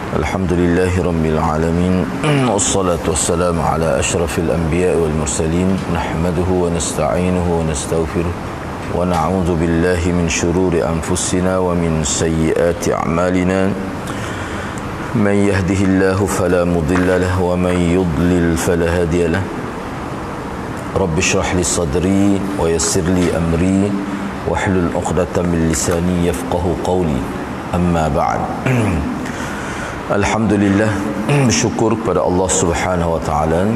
Alhamdulillahi Rabbil Alamin. Wassalatu wassalamu ala ashrafil anbiya wal mursalin. Nahmaduhu wa nasta'inuhu wa nastaghfiruh. Wa na'udzu billahi min shururi anfusina wa min sayyiati a'malina. Man yahdihillahu fala mudilla lahu wa man yudlil fala hadiya lahu. Rabbi shrah li sadri wa yassir li amri wahlul 'uqdatam min lisani yafqahu qawli. Amma ba'd. Alhamdulillah, bersyukur kepada Allah Subhanahu wa taala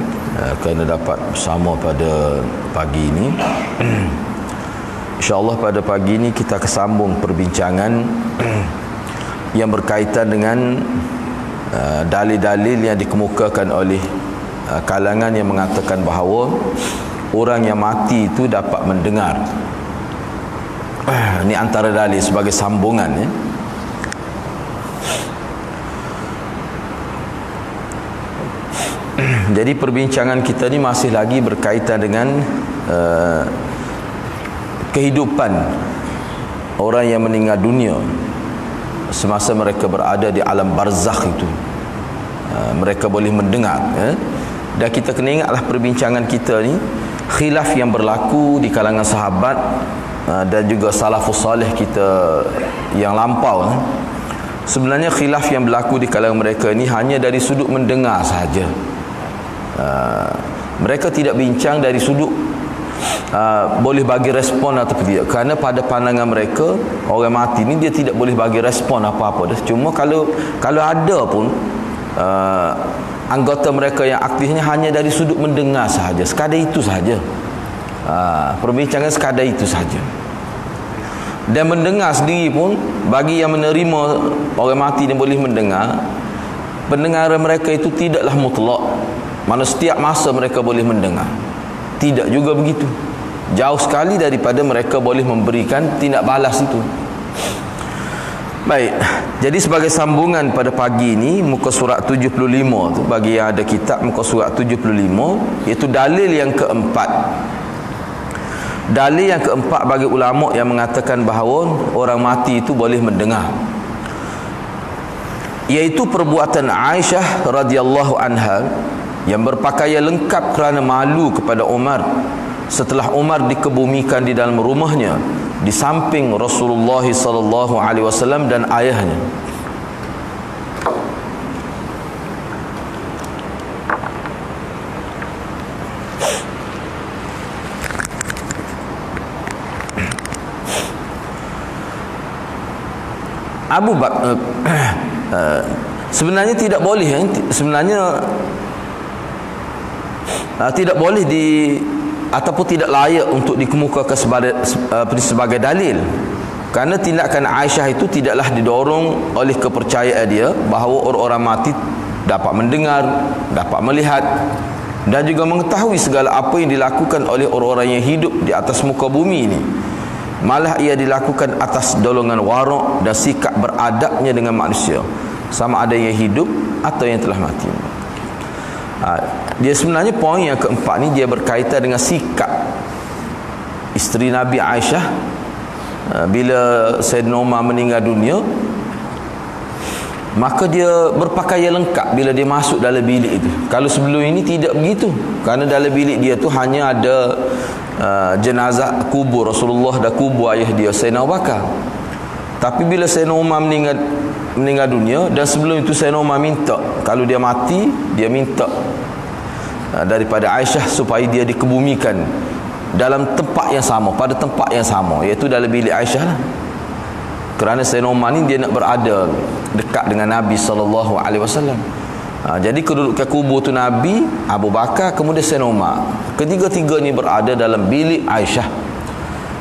kerana dapat bersama pada pagi ini. InsyaAllah pada pagi ini kita akan sambung perbincangan yang berkaitan dengan dalil-dalil yang dikemukakan oleh kalangan yang mengatakan bahawa orang yang mati itu dapat mendengar. Ini antara dalil sebagai sambungan, ya. Jadi perbincangan kita ni masih lagi berkaitan dengan kehidupan orang yang meninggal dunia semasa mereka berada di alam barzakh itu. Mereka boleh mendengar, ya? Dan kita kena ingatlah perbincangan kita ni khilaf yang berlaku di kalangan sahabat dan juga salafus salih kita yang lampau. Sebenarnya khilaf yang berlaku di kalangan mereka ni hanya dari sudut mendengar sahaja. Mereka tidak bincang dari sudut boleh bagi respon atau tidak, kerana pada pandangan mereka orang mati ni dia tidak boleh bagi respon apa-apa dah. Cuma kalau ada pun anggota mereka yang aktifnya hanya dari sudut mendengar sahaja, sekadar itu sahaja. Perbincangan sekadar itu sahaja. Dan mendengar sendiri pun bagi yang menerima orang mati yang boleh mendengar, pendengaran mereka itu tidaklah mutlak. Mana setiap masa mereka boleh mendengar. Tidak juga begitu. Jauh sekali daripada mereka boleh memberikan tindak balas itu. Baik, jadi sebagai sambungan pada pagi ini, muka surat 75 tu, bagi yang ada kitab muka surat 75, iaitu dalil yang keempat. Dalil yang keempat bagi ulama yang mengatakan bahawa orang mati itu boleh mendengar, iaitu perbuatan Aisyah radhiyallahu anha yang berpakaian lengkap kerana malu kepada Umar setelah Umar dikebumikan di dalam rumahnya di samping Rasulullah sallallahu alaihi wasallam dan ayahnya. Abu Bakar sebenarnya tidak boleh, sebenarnya tidak boleh ataupun tidak layak untuk dikemukakan sebagai dalil, kerana tindakan Aisyah itu tidaklah didorong oleh kepercayaan dia bahawa orang-orang mati dapat mendengar, dapat melihat dan juga mengetahui segala apa yang dilakukan oleh orang-orang yang hidup di atas muka bumi ini. Malah ia dilakukan atas dolongan warak dan sikap beradabnya dengan manusia, sama ada yang hidup atau yang telah mati. Dia sebenarnya poin yang keempat ni dia berkaitan dengan sikap isteri Nabi Aisyah bila Sayyidina Umar meninggal dunia, maka dia berpakaian lengkap bila dia masuk dalam bilik itu. Kalau sebelum ini tidak begitu, kerana dalam bilik dia tu hanya ada jenazah, kubur Rasulullah dan kubur ayah dia Sayyidina Abu Bakar. Tapi bila Sayyidina Umar meninggal dunia, dan sebelum itu Sayyidina Umar minta kalau dia mati, dia minta daripada Aisyah supaya dia dikebumikan dalam tempat yang sama, pada tempat yang sama, iaitu dalam bilik Aisyah lah. Kerana Sayyidina Umar ni dia nak berada dekat dengan Nabi sallallahu alaihi wasallam. Jadi kedudukan kubur tu Nabi, Abu Bakar, kemudian Sayyidina Umar. Ketiga-tiga ni berada dalam bilik Aisyah.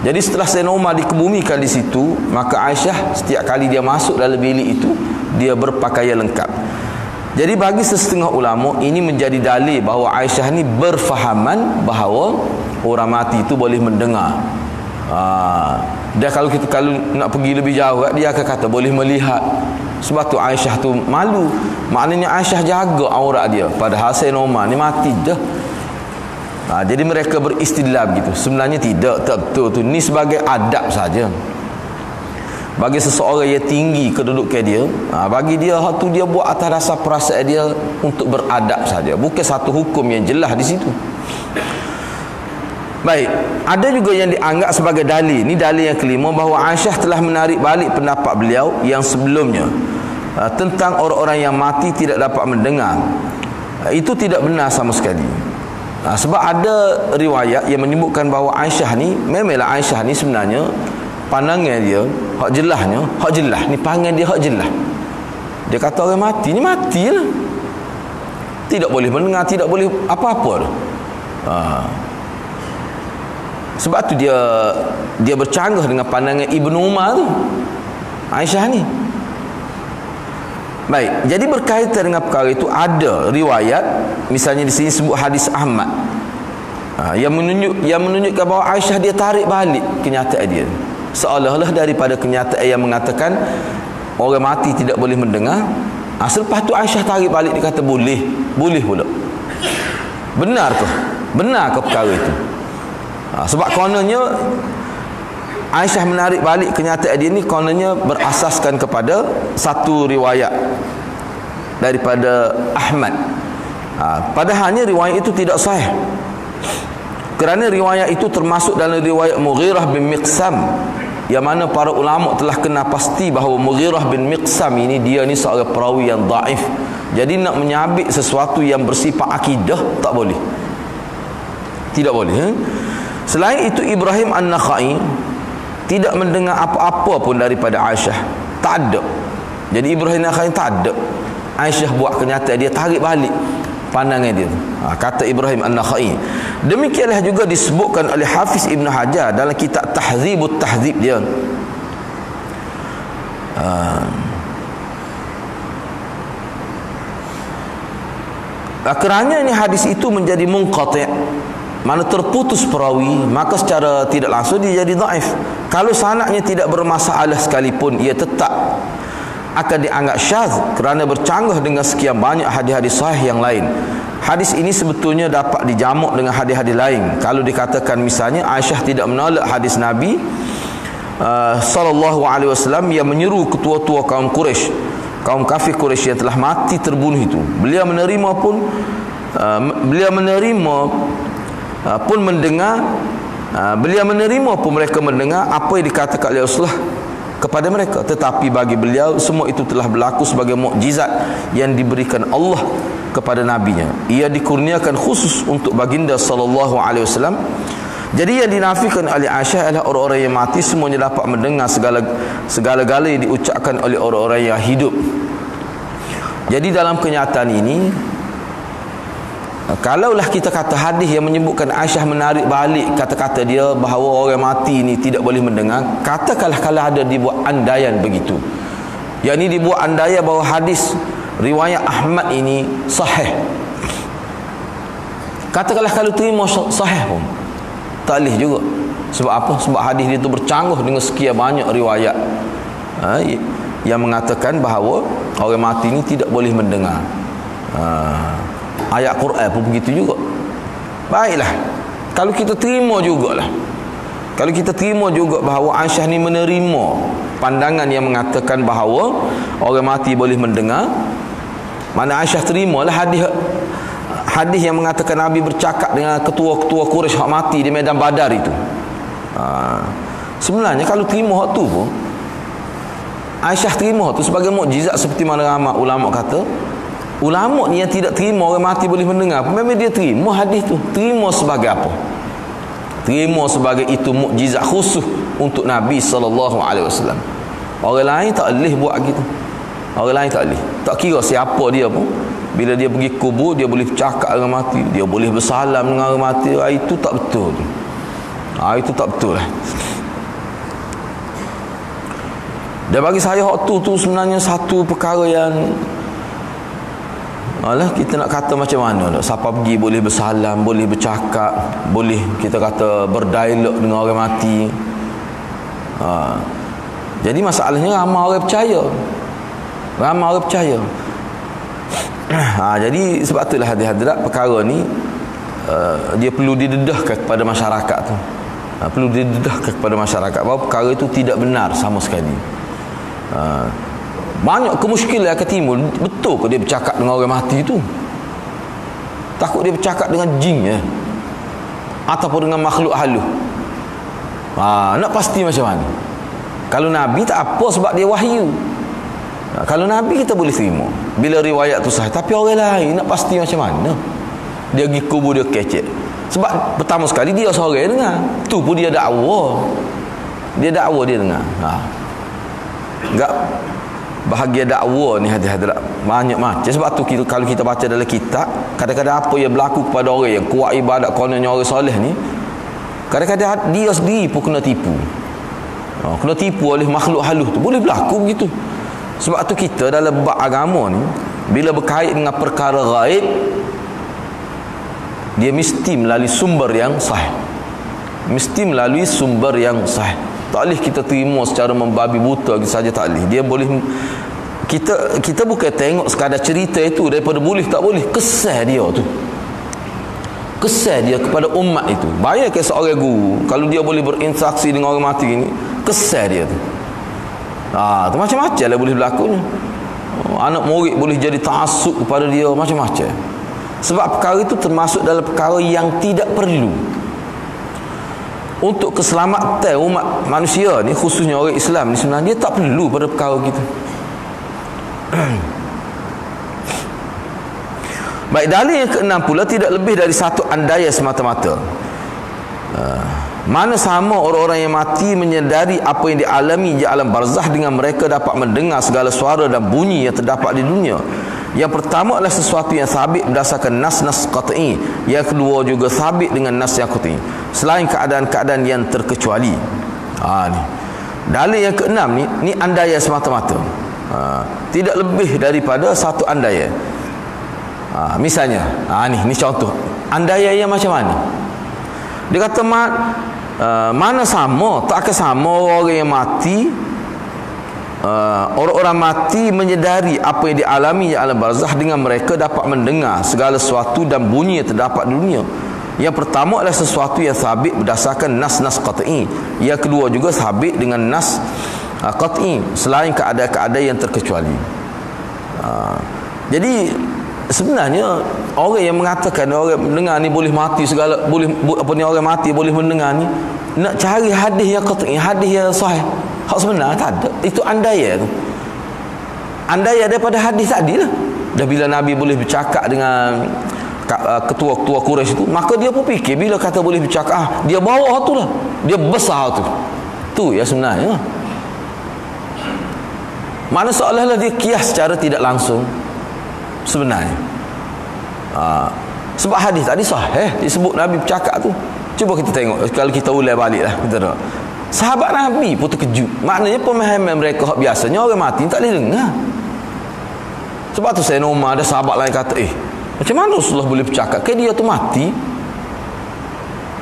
Jadi setelah Sayyidina Umar dikebumikan di situ, maka Aisyah setiap kali dia masuk dalam bilik itu, dia berpakaian lengkap. Jadi bagi sesetengah ulama ini menjadi dalil bahawa Aisyah ni berfahaman bahawa orang mati itu boleh mendengar. Dan kalau nak pergi lebih jauh, dia akan kata boleh melihat. Sebab tu Aisyah tu malu. Maknanya Aisyah jaga aurat dia, padahal Sayyidina Umar ni mati dah. Jadi mereka beristidlal begitu. Sebenarnya tidak, tak betul tu. Ni sebagai adab saja. bagi seseorang yang tinggi kedudukan dia, bagi dia hak tu dia buat atas dasar perasaan dia untuk beradab saja, bukan satu hukum yang jelas di situ. Baik, ada juga yang dianggap sebagai dalil. Ini dalil yang kelima, bahawa Aisyah telah menarik balik pendapat beliau yang sebelumnya tentang orang-orang yang mati tidak dapat mendengar. Itu tidak benar sama sekali. Sebab ada riwayat yang menyebutkan bahawa Aisyah ni, memanglah Aisyah ni sebenarnya pandangan dia hak jelasnya, hak jelas ni pandangan dia hak jelas. Dia kata orang mati ni matilah, tidak boleh mendengar, tidak boleh apa-apa tu. Sebab tu dia bercanggah dengan pandangan Ibnu Umar tu, Aisyah ni. Baik, jadi berkaitan dengan perkara itu ada riwayat, misalnya di sini sebut hadis Ahmad, yang menunjukkan bahawa Aisyah dia tarik balik kenyataan dia, seolah-olah daripada kenyataan yang mengatakan orang mati tidak boleh mendengar, selepas tu Aisyah tarik balik, dia kata boleh pula. Benarkah perkara itu? Sebab kononnya Aisyah menarik balik kenyataan dia ni, kononnya berasaskan kepada satu riwayat daripada Ahmad. Padahalnya riwayat itu tidak sahih, kerana riwayat itu termasuk dalam riwayat Mughirah bin Miqsam, yang mana para ulama telah kena pasti bahawa Mughirah bin Miqsam ini dia ni seorang perawi yang daif. Jadi nak menyabit sesuatu yang bersifat akidah tak boleh, tidak boleh. Selain itu, Ibrahim An-Nakhai tidak mendengar apa-apa pun daripada Aisyah, tak ada. Jadi Ibrahim An-Nakhai tak ada, Aisyah buat kenyataan, dia tarik balik pandangan dia. Kata Ibrahim An-Nakhai. Demikianlah juga disebutkan oleh Hafiz Ibn Hajar dalam kitab Tahzibut Tahzib dia. Kerana ini hadis itu menjadi munqati', mana terputus perawi, maka secara tidak langsung dia jadi dhaif. Kalau sanadnya tidak bermasalah sekalipun, ia tetap akan dianggap syadz kerana bercanggah dengan sekian banyak hadis-hadis sahih yang lain. Hadis ini sebetulnya dapat dijamuk dengan hadis-hadis lain. Kalau dikatakan misalnya Aisyah tidak menolak hadis Nabi sallallahu alaihi wasallam yang menyeru ketua-tua kaum Quraisy, kaum kafir Quraisy yang telah mati terbunuh itu, beliau menerima pun mereka mendengar apa yang dikatakan oleh Rasulullah kepada mereka, tetapi bagi beliau semua itu telah berlaku sebagai mukjizat yang diberikan Allah kepada nabinya. Ia dikurniakan khusus untuk baginda sallallahu alaihi wasallam. Jadi yang dinafikan oleh Aisyah adalah orang-orang yang mati semuanya dapat mendengar segala-gala yang diucapkan oleh orang-orang yang hidup. Jadi dalam kenyataan ini, kalaulah kita kata hadis yang menyebutkan Aisyah menarik balik kata-kata dia bahawa orang mati ini tidak boleh mendengar, katakanlah kalau ada dibuat andaian begitu, yang ini dibuat andaian bahawa hadis riwayat Ahmad ini sahih, katakanlah kalau terima sahih pun tak boleh juga. Sebab apa? Sebab hadis itu bercanggah dengan sekian banyak riwayat yang mengatakan bahawa orang mati ini tidak boleh mendengar. Ayat Quran pun begitu juga. Baiklah, kalau kita terima jugalah, kalau kita terima juga bahawa Aisyah ni menerima pandangan yang mengatakan bahawa orang mati boleh mendengar, mana Aisyah terimalah hadis yang mengatakan Nabi bercakap dengan ketua-ketua Quraisy hak mati di medan Badar itu. Sebenarnya kalau terima hak tu pun, Aisyah terima hak tu sebagai mukjizat, seperti mana ramai ulama kata. Ulama ni yang tidak terima orang mati boleh mendengar, memang dia terima hadis tu. Terima sebagai apa? Terima sebagai itu mukjizat khusus untuk Nabi sallallahu alaihi wasallam. Orang lain tak boleh buat gitu. Orang lain tak boleh. Tak kira siapa dia pun, bila dia pergi kubur dia boleh bercakap dengan mati, dia boleh bersalam dengan orang mati. Itu tak betul. Itu tak betul lah. Dan bagi saya hak tu sebenarnya satu perkara yang kita nak kata macam mana tak? Siapa pergi boleh bersalam, boleh bercakap, boleh kita kata berdialog dengan orang mati. Jadi masalahnya ramai orang percaya. Jadi sebab itulah hadirat perkara ni dia perlu didedahkan kepada masyarakat tu. Perlu didedahkan kepada masyarakat bahawa perkara itu tidak benar sama sekali. Banyak kemuskilan akan timbul. Betul ke dia bercakap dengan orang mati tu? Takut dia bercakap dengan jin ya? Ataupun dengan makhluk halus? Nak pasti macam mana? Kalau Nabi tak apa sebab dia wahyu. Kalau Nabi kita boleh terima bila riwayat tu sahih. Tapi orang lain nak pasti macam mana? Dia pergi kubur dia kecek. Sebab pertama sekali dia seorang dengar. Tu pun dia dakwa. Dia dakwa dia dengar. Enggak bahagia dakwa ni hati-hati banyak macam. Sebab tu kita, kalau kita baca dalam kitab, kadang-kadang apa yang berlaku kepada orang yang kuat ibadat kononnya orang soleh ni, kadang-kadang dia sendiri pun kena tipu. Kena tipu oleh makhluk halus tu. Boleh berlaku begitu. Sebab tu kita dalam bab agama ni, bila berkait dengan perkara gaib, dia mesti melalui sumber yang sahih. Mesti melalui sumber yang sahih. Tak boleh kita terima secara membabi buta saja, tak boleh. Dia boleh, kita bukan tengok sekadar cerita itu daripada boleh tak boleh, kesan dia tu, kesan dia kepada umat itu. Bayangkan seorang guru kalau dia boleh berinteraksi dengan orang mati ini, kesan dia tu tu macam-macam lah boleh berlakunya. Anak murid boleh jadi ta'assub kepada dia, macam-macam. Sebab perkara itu termasuk dalam perkara yang tidak perlu. Untuk keselamatan umat manusia ni, khususnya orang Islam ni, sebenarnya dia tak perlu pada perkara gitu. Baik, dalil yang keenam pula, tidak lebih dari satu andaian semata-mata. Mana sama orang-orang yang mati menyedari apa yang dialami di alam barzah dengan mereka dapat mendengar segala suara dan bunyi yang terdapat di dunia. Yang pertama adalah sesuatu yang sabit berdasarkan nas-nas qat'i. Yang kedua juga sabit dengan nas yang qat'i, selain keadaan-keadaan yang terkecuali. Ni dalil yang keenam ni andaian semata-mata. Tidak lebih daripada satu andaian. Misalnya, ni contoh andaian yang macam mana? Dia kata mana sama, tak akan sama orang yang mati, orang-orang mati menyedari apa yang dialami di alam barzah dengan mereka dapat mendengar segala sesuatu dan bunyi yang terdapat di dunia. Yang pertama adalah sesuatu yang sabit berdasarkan nas-nas qat'i. Yang kedua juga sabit dengan nas qat'i, selain keadaan-keadaan yang terkecuali. Jadi sebenarnya orang yang mengatakan orang mendengar ni boleh mati segala, boleh apa ni, orang mati boleh mendengar ni, nak cari hadis yang qat'i, hadis yang sahih. Hak sebenar tak ada. Itu andaian tu. Andaian daripada hadis tadi lah. Dah bila Nabi boleh bercakap dengan ketua-ketua Quraisy itu, maka dia pun fikir bila kata boleh bercakap, dia bawah tu lah, dia besar tu. Tu ya sebenarnya. Mana seolah-olah dia kias secara tidak langsung sebenarnya. Sebab hadis tadi sahih disebut Nabi bercakap tu. Cuba kita tengok, kalau kita ulang balik lah, kita tengok sahabat Nabi pun terkejut. Maknanya pemahaman mereka hak biasanya orang mati tak boleh dengar. Sebab tu saya Umar ada sahabat lain kata, macam mana Rasulullah boleh bercakap? Kan dia tu mati.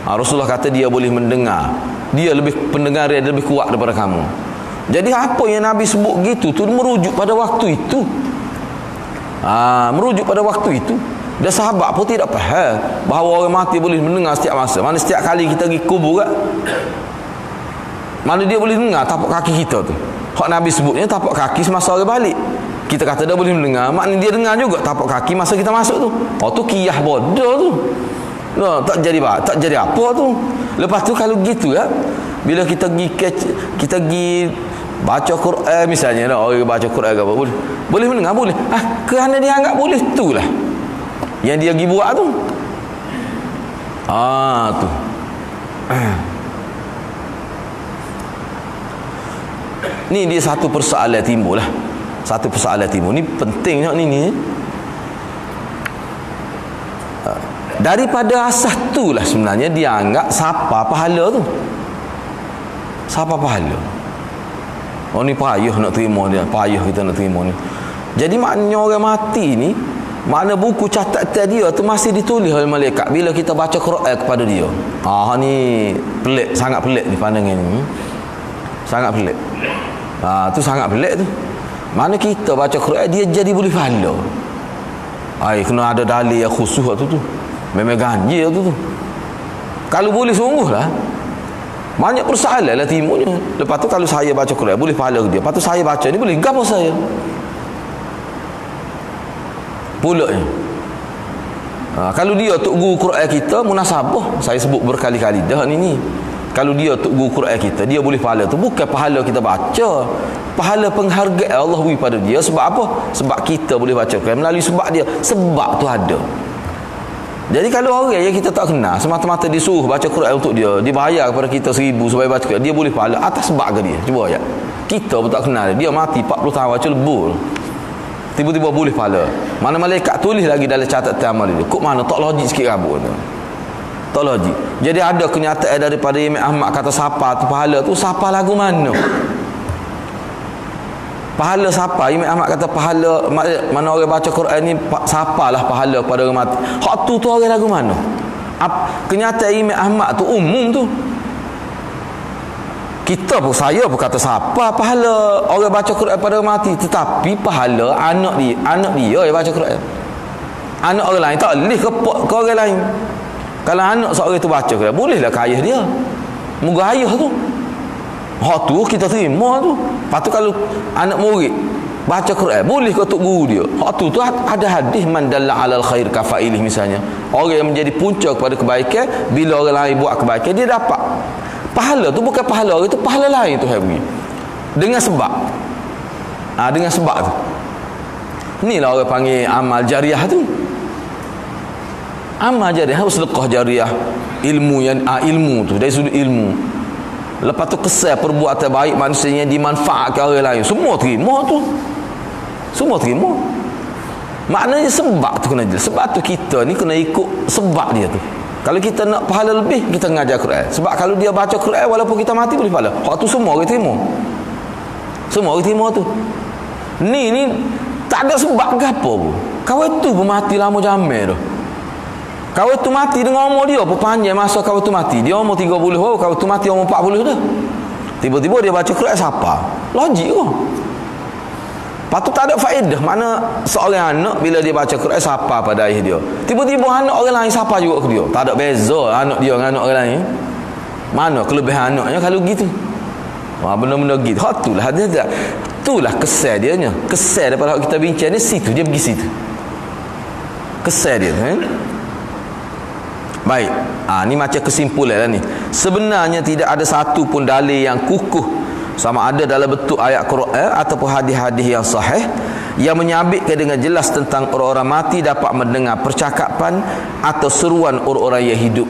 Rasulullah kata dia boleh mendengar. Dia lebih pendengar, dia lebih kuat daripada kamu. Jadi apa yang Nabi sebut gitu tu merujuk pada waktu itu. Merujuk pada waktu itu. Dan sahabat pun tidak faham bahawa orang mati boleh mendengar setiap masa. Mana setiap kali kita pergi kubur kan, mana dia boleh dengar tapak kaki kita tu. Hak Nabi sebutnya tapak kaki semasa orang balik. Kita kata dia boleh mendengar, maknanya dia dengar juga tapak kaki masa kita masuk tu. Tu kiyah bodoh tu. Tak jadi apa tu. Lepas tu kalau gitu ya, bila kita pergi baca Quran misalnya, orang baca Quran ke apa, boleh mendengar, boleh. Kerana dia anggap boleh, itulah yang dia pergi buat tu. Tu. Ni dia satu persoalan timbul lah. Satu persoalan timbul. Ni penting tengok ni. Daripada asas tu lah sebenarnya dia anggap siapa pahala tu. Siapa pahala? Ni payah nak terima dia. Payah kita nak terima ni. Jadi maknanya orang mati ni, makna buku catatan dia tu masih ditulis oleh malaikat bila kita baca Quran kepada dia. Ni pelik, sangat pelik ni pandangan ni. Sangat pelik. Tu sangat pelik tu. Mana kita baca Quran dia jadi boleh pahala. Kena ada dalil yang khusus tu. Memang ganjil tu. Kalau boleh sungguh lah. Banyak persoalan lah timbulnya. Lepas tu kalau saya baca Quran boleh pahala ke dia. Lepas tu saya baca ni boleh gapo saya? Pulaknya. Kalau dia tok guru Quran kita munasabah, saya sebut berkali-kali dah ni. Kalau dia tok guru Quran kita, dia boleh pahala tu bukan pahala kita baca. Pahala penghargaan Allah beri pada dia sebab apa? Sebab kita boleh baca Quran melalui sebab dia. Sebab tu ada. Jadi kalau orang yang kita tak kenal semata-mata disuruh baca Quran untuk dia, dibayar kepada kita 1,000 supaya baca Quran, dia boleh pahala atas sebab ke dia? Cuba ayat. Kita pun tak kenal dia mati 40 tahun baca lebur. Tiba-tiba boleh pahala. Mana malaikat tulis lagi dalam catatan amal dia. Kok mana tak logik sikit rabuk tu. Tak logik. Jadi ada kenyataan daripada Imam Ahmad kata siapa tu pahala tu, siapa lagu mana? Pahala siapa? Imam Ahmad kata pahala mana orang baca Quran ni siapalah pahala kepada orang mati. Hak tu orang lagu mana? Kenyataan Imam Ahmad tu umum tu. Kita pun, saya pun kata siapa pahala orang baca Quran pada orang mati, tetapi pahala anak dia yang baca Quran. Anak orang lain tak boleh ke orang lain. Kalau anak seorang itu baca Quran, bolehlah ke ayah dia. Moga ayah tu. Hak tu kita terima tu. Lepas tu kalau anak murid baca Quran, boleh ke untuk guru dia. Hak tu ada hadis man dalla alal khair kafailih misalnya. Orang yang menjadi punca kepada kebaikan, bila orang lain buat kebaikan dia dapat. Pahala tu bukan pahala orang, itu pahala lain tu hari dengan sebab. Dengan sebab tu. Inilah orang panggil amal jariah tu. Amal jariah, sedekah jariah, ilmu yang ilmu tu dari sudut ilmu. Lepas tu kesan perbuatan baik manusia yang dimanfaatkan orang lain, semua terima tu. Semua terima. Maknanya sebab tu kena jelas. Sebab tu kita ni kena ikut sebab dia tu. Kalau kita nak pahala lebih, kita mengajar Quran. Sebab kalau dia baca Quran walaupun kita mati boleh pahala. Hak tu semua orang terima. Semua orang terima tu. Ni tak ada sebab ke apa pun. Kawan tu pun mati lama jamil tu. Kawan tu mati dengan umur dia pun panjang masa kawan tu mati. Dia umur 30 tahun, kawan tu mati umur 40 dah. Tiba-tiba dia baca Quran siapa? Logik ke? Lepas tu tak ada faedah. Mana seorang anak bila dia baca Quran siapa pada ayah dia. Tiba-tiba anak orang lain siapa juga ke dia. Tak ada beza anak dia dengan anak orang lain. Mana kelebihan anaknya kalau gitu. Benda-benda gitu. Itulah dia. Itulah kesan dia nya. Kesan daripada kita bincang ni situ, dia pergi situ. Kesan dia Baik. Ni macam kesimpulan lah ni. Sebenarnya tidak ada satu pun dalil yang kukuh sama ada dalam bentuk ayat Quran ataupun hadis-hadis yang sahih yang menyabitkan dengan jelas tentang orang-orang mati dapat mendengar percakapan atau seruan orang-orang yang hidup.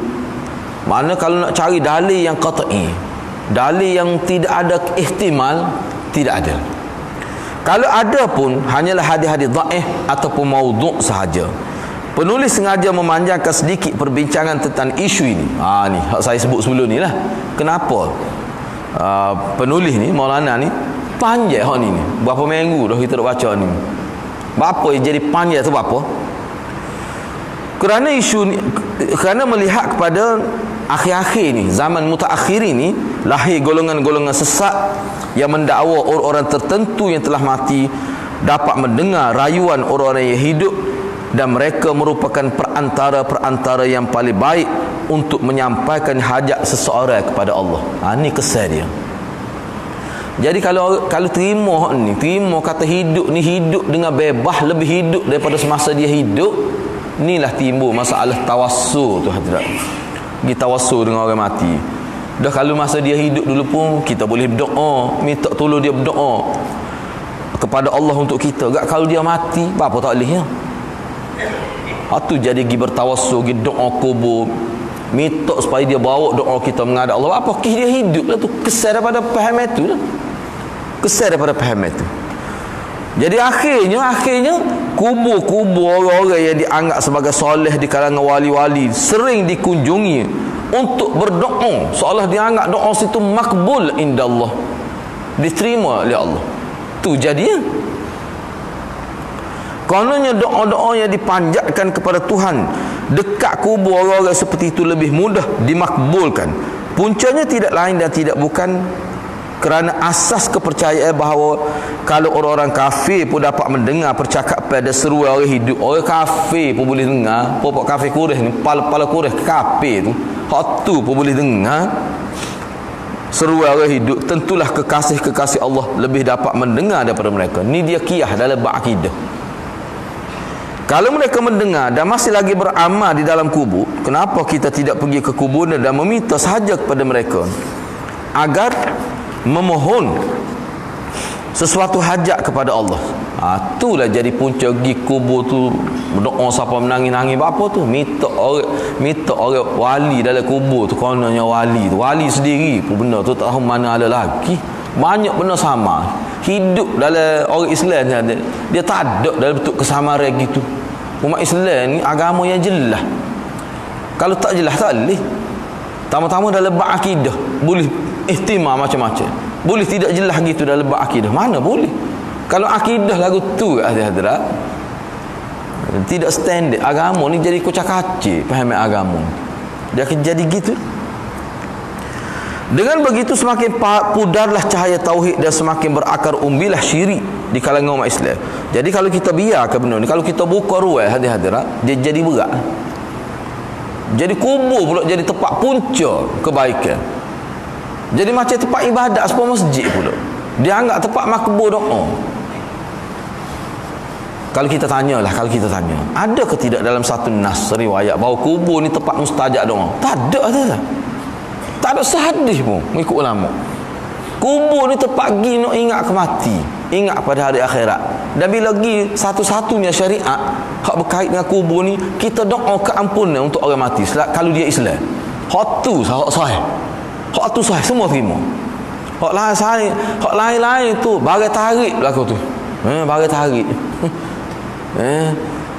Mana kalau nak cari dalil yang qat'i, dalil yang tidak ada ihtimal, tidak ada. Kalau ada pun hanyalah hadis-hadis dhaif ataupun maudhu' sahaja. Penulis sengaja memanjangkan sedikit perbincangan tentang isu ini. Ni hak saya sebut sebelum ni lah. Kenapa? Penulis ni, Maulana ni panjang hak ni. Berapa minggu dah kita dah baca ni. Berapa yang jadi panjang tu berapa? Kerana isu ni, kerana melihat kepada akhir-akhir ni, zaman mutaakhir ni, lahir golongan-golongan sesat yang mendakwa orang-orang tertentu yang telah mati dapat mendengar rayuan orang-orang yang hidup dan mereka merupakan perantara-perantara yang paling baik untuk menyampaikan hajat seseorang kepada Allah. Ni kesan dia. Jadi kalau terima ni, terima kata hidup ni, hidup dengan bebas, lebih hidup daripada semasa dia hidup, inilah timbul masalah tawassul tu hadirat. Pergi tawassul dengan orang mati. Dah kalau masa dia hidup dulu pun kita boleh berdoa, minta tolong dia berdoa kepada Allah untuk kita. Gak kalau dia mati, apa tak boleh ya? Itu jadi pergi bertawassul, pergi doa kubur, minta supaya dia bawa doa kita menghadap Allah. Apa dia hidup lah tu. Kesan daripada faham itu lah. Kesan daripada faham itu. Jadi akhirnya kubur-kubur orang-orang yang dianggap sebagai soleh di kalangan wali-wali sering dikunjungi untuk berdoa, seolah dianggap doa situ makbul indallah, diterima oleh Allah. Tu jadinya. Kononnya doa-doa yang dipanjatkan kepada Tuhan dekat kubur orang-orang seperti itu lebih mudah dimakbulkan. Puncanya tidak lain dan tidak bukan kerana asas kepercayaan bahawa kalau orang-orang kafir pun dapat mendengar percakapan dan seruan orang hidup. Orang kafir pun boleh dengar. Pokok kafir Quraisy ni, pala-pala Quraisy kafir tu, hak tu pun boleh dengar. seruan orang hidup, tentulah kekasih-kekasih Allah lebih dapat mendengar daripada mereka. Ni dia qiyah dalam bab akidah. Kalau mereka mendengar dan masih lagi beramal di dalam kubur, kenapa kita tidak pergi ke kubur dan meminta sahaja kepada mereka agar memohon sesuatu hajat kepada Allah? Itulah jadi punca pergi kubur tu, berdoa siapa menangis-nangis apa tu, minta orang wali dalam kubur tu, kononnya wali tu, wali sendiri pun benda tu tak tahu mana ada lagi. Banyak benda sama. Hidup dalam orang Islam dia tak ada dalam bentuk kesamaran gitu. Umat Islam ni agama yang jelas. Kalau tak jelas tak boleh. Tama-tama dalam bab akidah boleh ihtimam macam-macam. Boleh tidak jelas gitu dalam bab akidah. Mana boleh? Kalau akidah lagu tu hadirat tidak standard, agama ni jadi kocak-kacir faham agama. Dia akan jadi gitu. Dengan begitu semakin pudarlah cahaya tauhid dan semakin berakar umbilah syirik di kalangan umat Islam. Jadi kalau kita biarkan benda ni, kalau kita buka ruang hadirat, dia jadi berat. Jadi kubur pula jadi tempat punca kebaikan. Jadi macam tempat ibadat sebuah masjid pula. Dia anggap tempat makbul doa. Kalau kita tanya, ada ke tidak dalam satu nas riwayat bahawa kubur ni tempat mustajab doa? Tak ada. Tak ada sahadis pun mengikut ulama. Kubur ni tempat pergi nak ingat ke mati, ingat pada hari akhirat. Dan bila pergi satu-satunya syariat hak berkait dengan kubur ni, kita doa keampunan untuk orang mati kalau dia Islam. Hak tu sahih. Hak tu sahih semua terima. Hak lain sahih, hak lain-lain tu bagai tarik berlaku tu. Bagai tarik.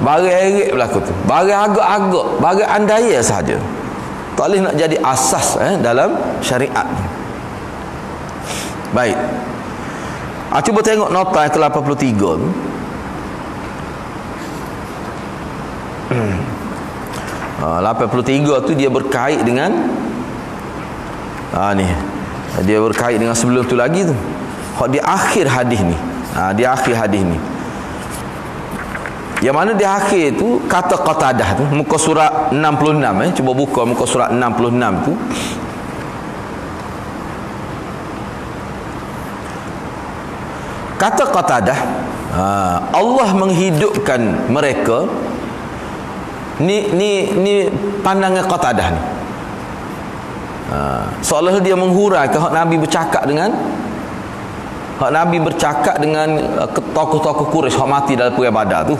Bagai erik berlaku tu. Bagai agak-agak, bagai andaya saja. Tak boleh nak jadi asas dalam syariat. Baik. Cuba tengok nota yang ke-83 tu. 83 tu dia berkait dengan ni. Dia berkait dengan sebelum tu lagi tu. Di akhir hadis ni. Di akhir hadis ni. Yang mana di akhir tu kata Qatadah tu muka surat 66 cuba buka muka surat 66 tu. Kata Qatadah, Allah menghidupkan mereka. Ni pandangan Qatadah ni. Seolah dia menghuraikan hak Nabi bercakap dengan tokoh-tokoh Quraisy hak mati dalam perang Badar tu.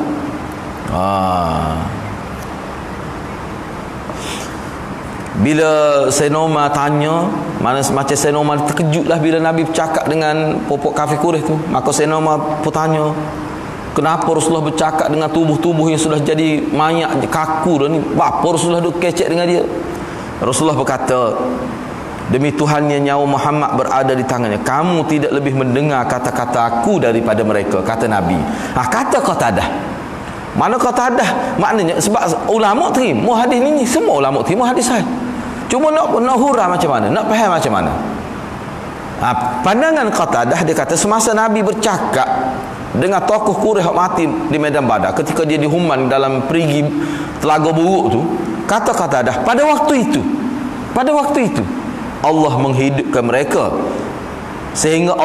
Bila Sayyidina Umar tanya, macam Sayyidina Umar terkejutlah bila Nabi bercakap dengan popok kafir Quraisy tu. Maka Sayyidina Umar pun tanya, kenapa Rasulullah bercakap dengan tubuh-tubuh yang sudah jadi mayat kaku dah ni? Apa Rasulullah duk kecek dengan dia? Rasulullah berkata, demi Tuhan yang nyawa Muhammad berada di tangannya, kamu tidak lebih mendengar kata-kata aku daripada mereka, kata Nabi. Kata Qatadah. Mana Qatadah? Maknanya sebab ulama terima hadis ni, semua ulama terima hadis saya. Cuma nak hurah macam mana, nak faham macam mana. Pandangan Qatadah, dia kata semasa Nabi bercakap dengan tokoh Quraisy yang mati di medan Badar ketika dia dihuman dalam perigi Telaga Buruk tu, kata Qatadah, pada waktu itu Allah menghidupkan mereka sehingga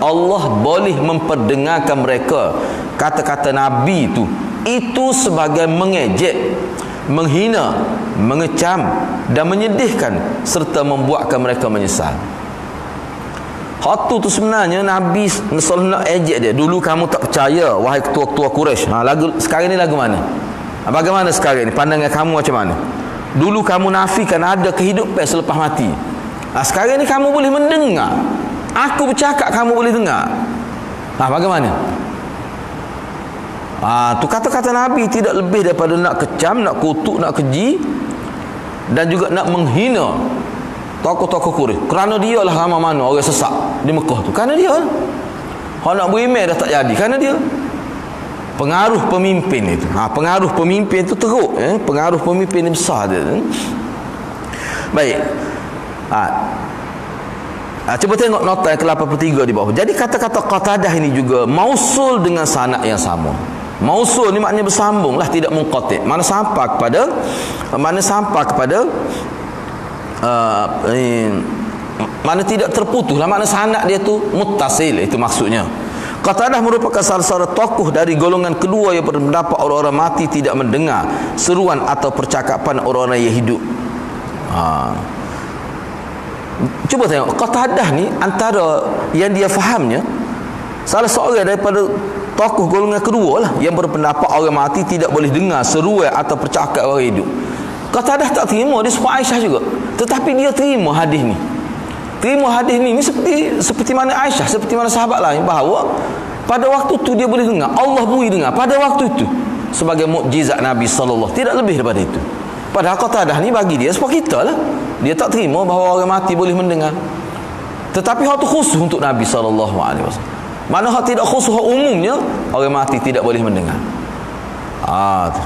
Allah boleh memperdengarkan mereka kata-kata Nabi itu sebagai mengejek, menghina, mengecam dan menyedihkan serta membuatkan mereka menyesal. Hak tu sebenarnya Nabi nak ejek dia. Dulu kamu tak percaya wahai ketua-ketua Quraisy. Sekarang ni lagu mana? Bagaimana sekarang ni? Pandangan kamu macam mana? Dulu kamu nafikan ada kehidupan selepas mati. Sekarang ni kamu boleh mendengar. Aku bercakap kamu boleh dengar. Bagaimana? Tu kata-kata Nabi tidak lebih daripada nak kecam, nak kutuk, nak keji dan juga nak menghina tokoh-tokoh Quraisy. Kerana dia lah ramai mana orang sesak di Mekah tu. Kerana dia. Orang nak berimeh dah tak jadi. Kerana dia. Pengaruh pemimpin itu. Pengaruh pemimpin itu teruk. Pengaruh pemimpin ini besar dia. Baik. Cuba tengok nota yang ke-83 di bawah. Jadi kata-kata Qatadah ini juga mausul dengan sanad yang sama. Mausul ni maknanya bersambung lah, tidak munqati'. Mana sampai kepada mana tidak terputus lah, mana sanad dia tu muttasil, itu maksudnya. Qatadah merupakan salah seorang tokoh dari golongan kedua yang berpendapat orang-orang mati tidak mendengar seruan atau percakapan orang-orang yang hidup. Cuba tengok Qatadah ni, antara yang dia fahamnya, salah seorang daripada tokoh golongan kedua lah yang berpendapat orang mati tidak boleh dengar seruan atau percakapan orang hidup. Qatadah tak terima, dia sebut Aisyah juga, tetapi dia terima hadis ni. Terima hadis ni seperti mana Aisyah, seperti mana sahabat lain, bahawa pada waktu tu dia boleh dengar, Allah beri dengar pada waktu itu sebagai mukjizat Nabi sallallahu, tidak lebih daripada itu. Padahal Qatadah ni bagi dia sebab kita lah, dia tak terima bahawa orang mati boleh mendengar. Tetapi hak tu khusus untuk Nabi sallallahu alaihi wasallam. Mana hak tidak khusus, hak umumnya orang mati tidak boleh mendengar. Tu.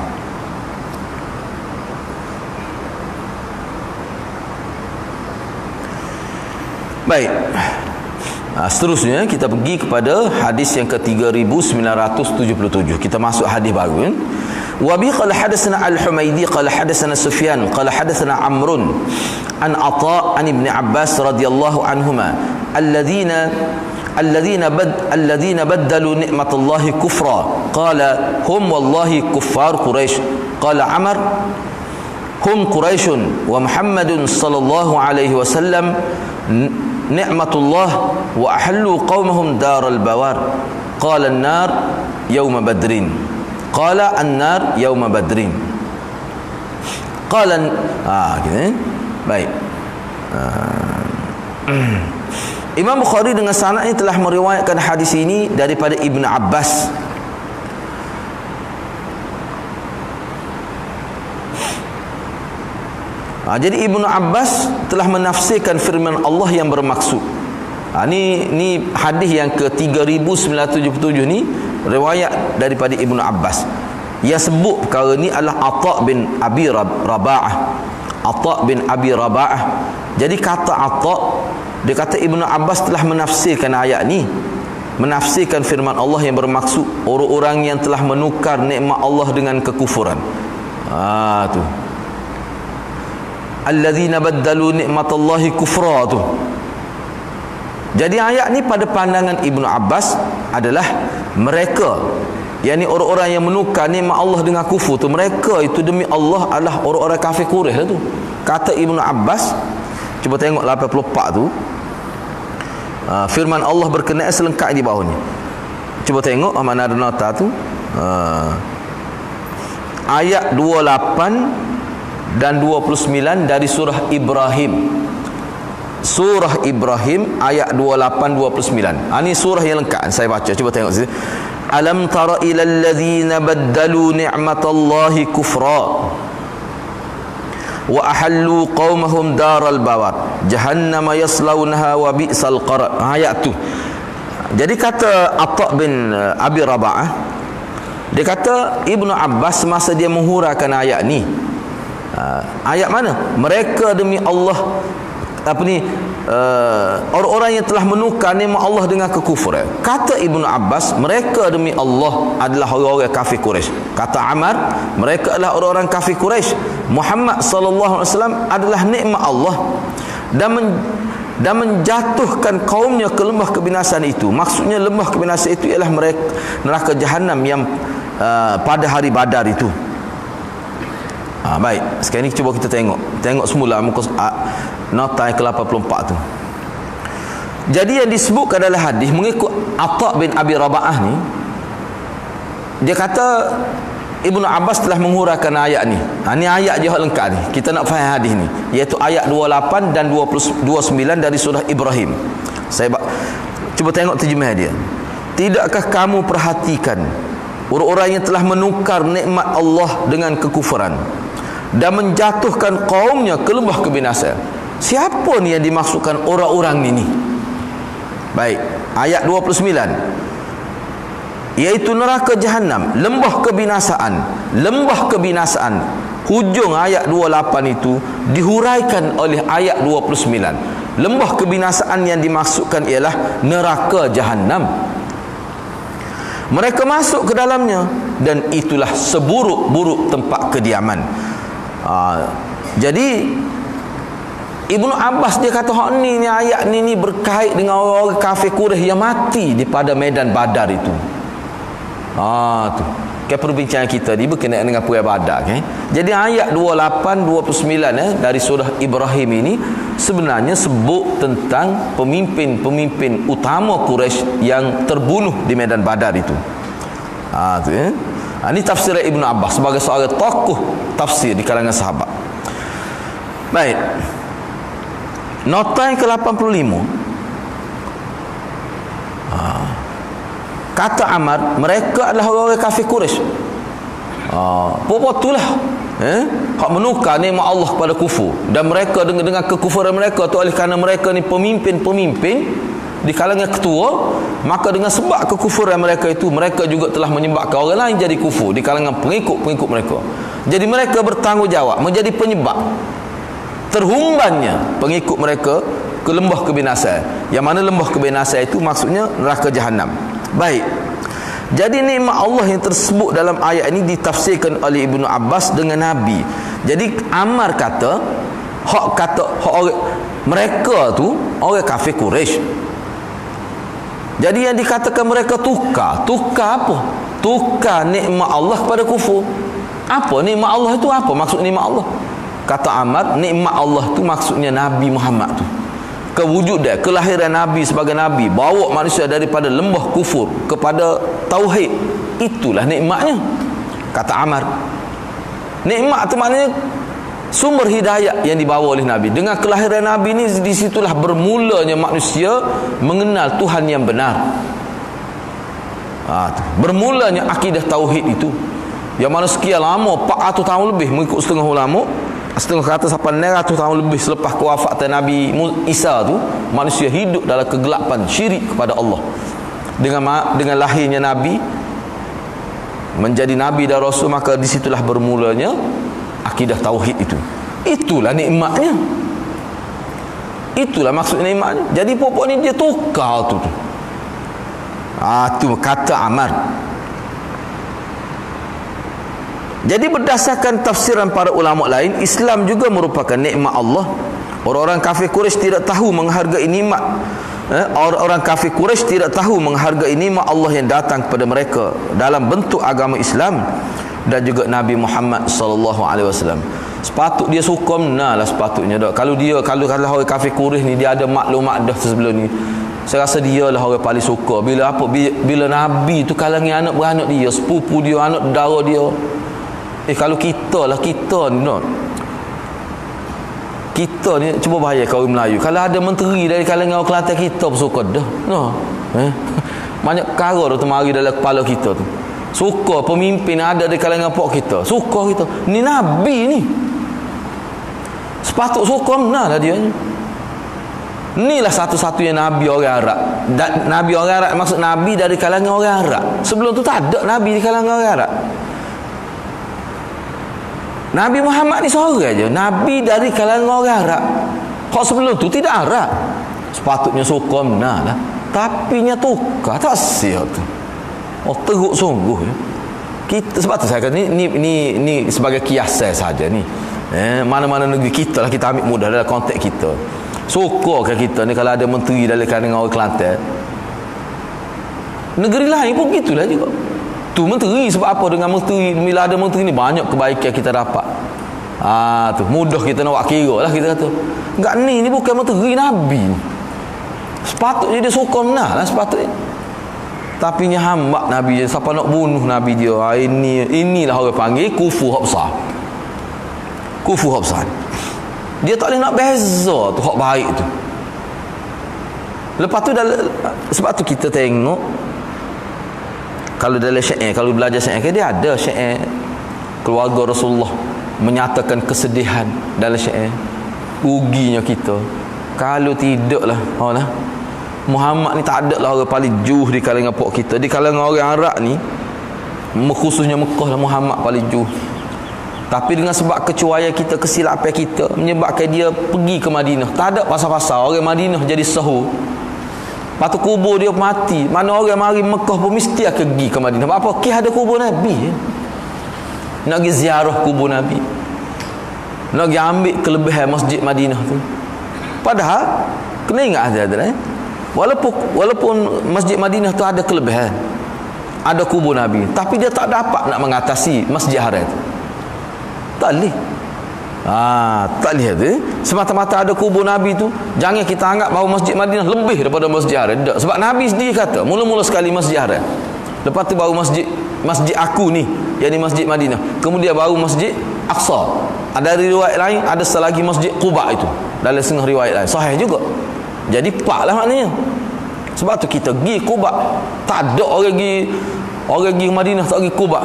Baik. Seterusnya kita pergi kepada hadis yang ke-3977. Kita masuk hadis baru, ya. Wa bi qala hadatsana al-Humaydi qala hadatsana Sufyan qala hadatsana Amrun an Atha an Ibn Abbas radhiyallahu anhuma alladhina baddalu ni'matallahi kufra qala hum wallahi kuffar Quraisy qala Amr hum Quraisyun wa Muhammadun sallallahu alaihi wasallam ni'matullah wa ahallu qaumahum daral bawar qala an-nar yawma badrin qala an-nar yawma badrin qala gitu. Baik. Imam Bukhari dengan sanadnya telah meriwayatkan hadis ini daripada Ibn Abbas. Jadi Ibnu Abbas telah menafsirkan firman Allah yang bermaksud. Ni hadis yang ke-3977 ni riwayat daripada Ibnu Abbas. Yang sebut perkara ni adalah Atha bin Abi Raba'ah. Atha bin Abi Raba'ah. Jadi kata Atha, dia kata Ibnu Abbas telah menafsirkan ayat ni, menafsirkan firman Allah yang bermaksud orang-orang yang telah menukar nikmat Allah dengan kekufuran. Tu alladzina baddalu ni'matallahi kufra tu. Jadi ayat ni pada pandangan Ibnu Abbas adalah mereka, yakni orang-orang yang menukar nikmat Allah dengan kufur tu, mereka itu demi Allah adalah orang-orang kafir Quraisy tu. Kata Ibnu Abbas, cuba tengok 84 tu. Firman Allah berkenaan selengkap di bawahnya. Cuba tengok mana ada nota tu. Ayat 28 dan 29 dari surah Ibrahim. Surah Ibrahim ayat 28-29. Ini surah yang lengkap saya baca. Cuba tengok sini. Alam tara ilal ladzina baddalu ni'matallahi kufra wa ahallu qaumahum daral bawar jahannama yaslaunaha wa bi'sal qarar. Ayat tu. Jadi kata Atha bin Abi Raba'ah, dia kata Ibnu Abbas semasa dia menghuraikan ayat ni, ayat mana? Mereka demi Allah orang-orang yang telah menukar nikmat Allah dengan kekufuran. Kata Ibnu Abbas, mereka demi Allah adalah orang-orang kafir Quraisy. Kata Ammar, mereka adalah orang-orang kafir Quraisy. Muhammad sallallahu alaihi wasallam adalah nikmat Allah dan menjatuhkan kaumnya ke lembah kebinasaan itu. Maksudnya lembah kebinasaan itu ialah mereka neraka jahanam yang pada hari Badar itu. Baik, sekarang ni cuba kita tengok semula muka nota yang ke-84 tu. Jadi yang disebutkan dalam hadis mengikut Atha bin Abi Raba'ah ni, dia kata Ibnu Abbas telah menguraikan ayat ni. Ni ayat je lengkap ni. Kita nak faham hadis ni, iaitu ayat 28 dan 29 dari surah Ibrahim. Cuba tengok terjemah dia. Tidakkah kamu perhatikan orang-orang yang telah menukar nikmat Allah dengan kekufuran dan menjatuhkan kaumnya ke lembah kebinasaan? Siapa ni yang dimaksudkan orang-orang ini? Baik, ayat 29, iaitu neraka jahanam, lembah kebinasaan. Lembah kebinasaan, hujung ayat 28 itu dihuraikan oleh ayat 29. Lembah kebinasaan yang dimaksudkan ialah neraka jahanam. Mereka masuk ke dalamnya dan itulah seburuk-buruk tempat kediaman. Jadi Ibnu Abbas dia kata hak ni ayat ni berkait dengan orang kafir Quraisy yang mati di pada medan Badar itu. Tu. Perbincangan kita ni berkenaan dengan perang Badar kan. Jadi ayat 28 29 dari surah Ibrahim ini sebenarnya sebut tentang pemimpin-pemimpin utama Quraisy yang terbunuh di medan Badar itu. Tu ya. Ini tafsir Ibnu Abbas sebagai seorang tokoh tafsir di kalangan sahabat. Baik. Nota yang ke-85. Kata Ammar, mereka adalah orang-orang kafir Quraisy. Itulah hak menukar nikmat Allah kepada kufur, dan mereka dengan kekufuran mereka tu, oleh kerana mereka ni pemimpin-pemimpin di kalangan ketua, maka dengan sebab kekufuran mereka itu, mereka juga telah menyebabkan orang lain jadi kufur di kalangan pengikut-pengikut mereka. Jadi mereka bertanggungjawab menjadi penyebab terhumbannya pengikut mereka ke lembah kebinasaan. Yang mana lembah kebinasaan itu maksudnya neraka jahanam. Baik. Jadi nikmat Allah yang tersebut dalam ayat ini ditafsirkan oleh Ibnu Abbas dengan Nabi. Jadi Ammar kata orang mereka tu orang kafir Quraisy. Jadi yang dikatakan mereka tukar apa? Tukar nikmat Allah kepada kufur. Apa nikmat Allah itu apa? Maksud nikmat Allah? Kata Ammar, nikmat Allah tu maksudnya Nabi Muhammad tu. Kewujudan, kelahiran Nabi sebagai Nabi, bawa manusia daripada lembah kufur kepada tauhid. Itulah nikmatnya. Kata Ammar. Nikmat tu maknanya sumber hidayah yang dibawa oleh Nabi. Dengan kelahiran Nabi ni, di situlah bermulanya manusia mengenal Tuhan yang benar. Bermulanya akidah tauhid itu, yang mana sekian lama, 400 tahun lebih mengikut setengah ulama, setengah kata sampai 900 tahun lebih selepas kewafatan Nabi Isa tu, manusia hidup dalam kegelapan syirik kepada Allah. Dengan lahirnya Nabi menjadi Nabi dan Rasul, maka disitulah bermulanya akidah tauhid itu. Itulah nikmatnya. Itulah maksud nikmatnya. Jadi pokok ni dia tukar tu. Tu kata Ammar. Jadi berdasarkan tafsiran para ulama lain, Islam juga merupakan nikmat Allah. Orang-orang kafir Quraisy tidak tahu menghargai nikmat. Orang-orang kafir Quraisy tidak tahu menghargai nikmat Allah yang datang kepada mereka dalam bentuk agama Islam dan juga Nabi Muhammad sallallahu alaihi wasallam. Sepatut dia sukum lah sepatutnya dak. Kalau orang kafir Quraisy ni dia ada maklumat dah sebelum ni, saya rasa dia lah orang paling suka. Bila Nabi tu kalangi anak beranak dia, sepupu dia, anak dara dia. Kalau kita ni no. Kita ni cuba bayar kau orang Melayu. Kalau ada menteri dari kalangan orang Kelantan, kita bersuka dah. No. Banyak perkara tu mari dalam kepala kita tu. Suka pemimpin ada di kalangan pok kita. Suka kita. Ni Nabi ni. Sepatut suka lah dia ni. Inilah satu-satunya Nabi orang Arab. Nabi orang Arab maksud Nabi dari kalangan orang Arab. Sebelum tu tak ada Nabi di kalangan orang Arab. Nabi Muhammad ni seorang aja, Nabi dari kalangan orang Arab. Kok sebelum tu tidak Arab. Sepatutnya sukum lah. Tapi nya tukar tak siap tu. Teruk sungguh ya. Kita sebab tu saya kata ni sebagai kiasan saja ni. Mana-mana negeri kita lah kita ambil mudah dalam konteks kita. Sukarkah kita ni kalau ada menteri dari kalangan orang Kelantan? Negeri lain pun gitulah juga. Tu menteri sebab apa, dengan menteri, bila ada menteri ni banyak kebaikan kita dapat. Tu mudah kita nak buat kira lah kita kata. Enggak, ni bukan menteri Nabi. Sepatutnya dia sokong lah sepatutnya. Tapi nya hamba Nabi je, siapa nak bunuh Nabi dia. Inilah orang panggil kufur hak besar. Kufur hak besar. Dia tak boleh nak beza tu hak baik tu. Lepas tu sebab tu kita tengok kalau dalam syair, kalau belajar syair, dia ada syair keluarga Rasulullah menyatakan kesedihan dalam syair. Ruginya kita kalau tidaklah Muhammad ni tak ada lah orang paling juh di kalangan pok kita. Di kalangan orang Arab ni, khususnya Mekah lah, Muhammad paling juh. Tapi dengan sebab kecuaian kita, kesilapan kita, menyebabkan dia pergi ke Madinah. Tak ada pasal-pasal orang Madinah jadi sahur. Lepas tu kubur dia mati. Mana orang mari Mekah pun mesti akan pergi ke Madinah. Apa? Kih ada kubur Nabi. Nak pergi ziarah kubur Nabi. Nak pergi ambil kelebihan masjid Madinah tu. Padahal kena ingat hadirin, walaupun Masjid Madinah tu ada kelebihan, ada kubur Nabi, tapi dia tak dapat nak mengatasi Masjid Haram tu. Tak boleh. Tak lihat semata-mata ada kubur Nabi tu, jangan kita anggap bahawa Masjid Madinah lebih daripada Masjid Haram. Tak. Sebab Nabi sendiri kata mula-mula sekali Masjid Haram, lepas tu baru masjid aku ni, yang di Masjid Madinah, kemudian baru Masjid Aqsa. Ada riwayat lain ada selagi Masjid Quba itu, dalam setengah riwayat lain sahih juga. Jadi 4 lah maknanya. Sebab tu kita pergi Quba, tak ada orang pergi Madinah tak pergi Quba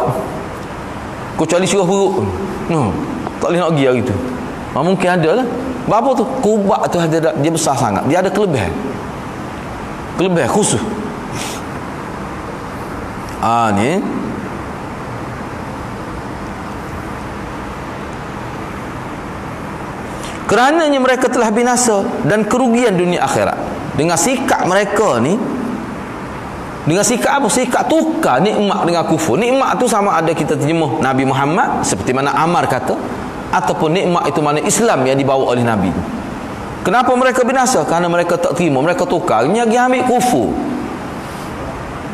kecuali syurah perut. Tak boleh nak pergi hari tu. Mungkin ada lah. Apa tu? Quba tu dia besar sangat. Dia ada kelebihan khusus. Ni kerananya mereka telah binasa dan kerugian dunia akhirat. Dengan sikap mereka ni, dengan sikap apa? Sikap tukar nikmat dengan kufur. Nikmat tu sama ada kita terjemuh Nabi Muhammad seperti mana Ammar kata, ataupun nikmat itu mana Islam yang dibawa oleh Nabi. Kenapa mereka binasa? Kerana mereka tak terima, mereka tukar, dia ambil kufur.